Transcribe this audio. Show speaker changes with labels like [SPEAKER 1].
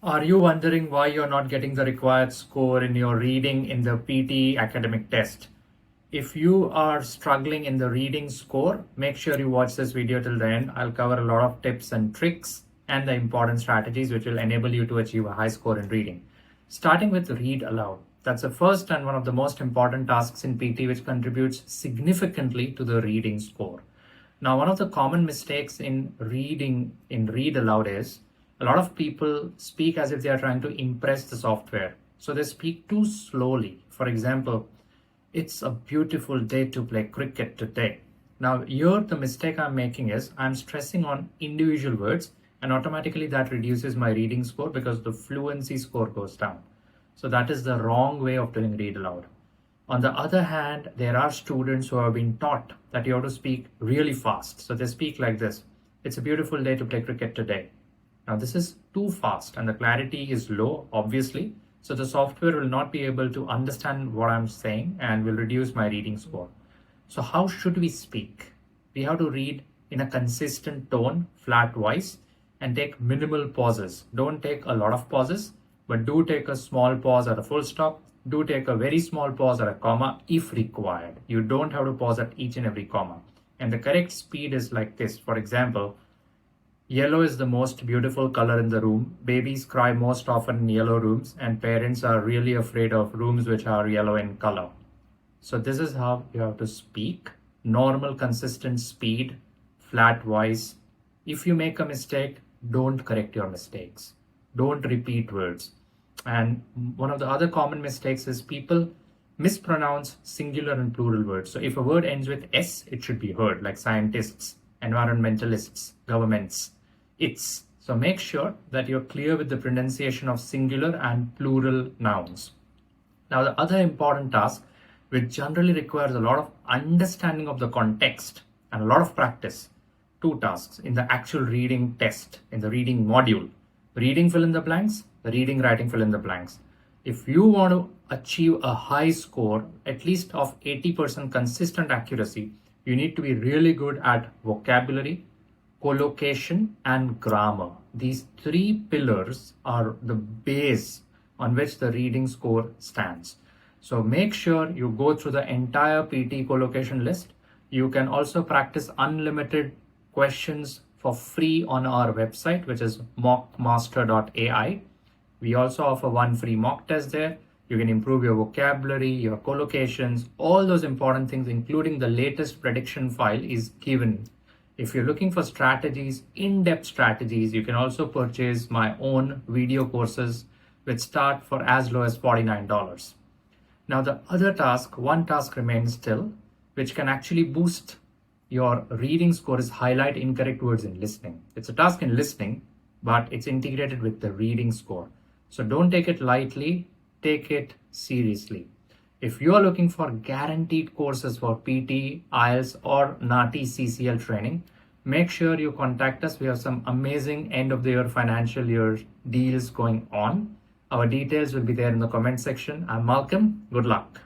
[SPEAKER 1] Are you wondering why you're not getting the required score in your reading in the PTE academic test? If you are struggling in the reading score, make sure you watch this video till the end. I'll cover a lot of tips and tricks and the important strategies which will enable you to achieve a high score in reading. Starting with read aloud. That's the first and one of the most important tasks in PT which contributes significantly to the reading score. Now, one of the common mistakes in reading in read aloud is a lot of people speak as if they are trying to impress the software. So they speak too slowly. For example, it's a beautiful day to play cricket today. Now, here the mistake I'm making is I'm stressing on individual words, and automatically that reduces my reading score because the fluency score goes down. So that is the wrong way of doing read aloud. On the other hand, there are students who have been taught that you have to speak really fast. So they speak like this. It's a beautiful day to play cricket today. Now this is too fast and the clarity is low, obviously. So the software will not be able to understand what I'm saying and will reduce my reading score. So how should we speak? We have to read in a consistent tone, flat voice, and take minimal pauses. Don't take a lot of pauses, but do take a small pause at a full stop. Do take a very small pause at a comma if required. You don't have to pause at each and every comma. And the correct speed is like this. For example, yellow is the most beautiful color in the room. Babies cry most often in yellow rooms, and parents are really afraid of rooms which are yellow in color. So this is how you have to speak. Normal, consistent speed, flat voice. If you make a mistake, don't correct your mistakes. Don't repeat words. And one of the other common mistakes is people mispronounce singular and plural words. So if a word ends with S, it should be heard, like scientists, environmentalists, governments, its. So make sure that you're clear with the pronunciation of singular and plural nouns. Now, the other important task, which generally requires a lot of understanding of the context and a lot of practice, two tasks in the actual reading test, in the reading module. Reading fill in the blanks, reading writing fill in the blanks. If you want to achieve a high score, at least of 80% consistent accuracy, you need to be really good at vocabulary, collocation, and grammar. These three pillars are the base on which the reading score stands. So make sure you go through the entire PT collocation list. You can also practice unlimited questions for free on our website, which is mockmaster.ai. We also offer one free mock test there. You can improve your vocabulary, your collocations, all those important things, including the latest prediction file is given. If you're looking for strategies, in-depth strategies, you can also purchase my own video courses, which start for as low as $49. Now the other task, one task remains still, which can actually boost your reading score, is highlight incorrect words in listening. It's a task in listening, but it's integrated with the reading score. So don't take it lightly, take it seriously. If you are looking for guaranteed courses for PT, IELTS or NAATI CCL training, make sure you contact us. We have some amazing end of the year financial year deals going on. Our details will be there in the comment section. I'm Malcolm. Good luck.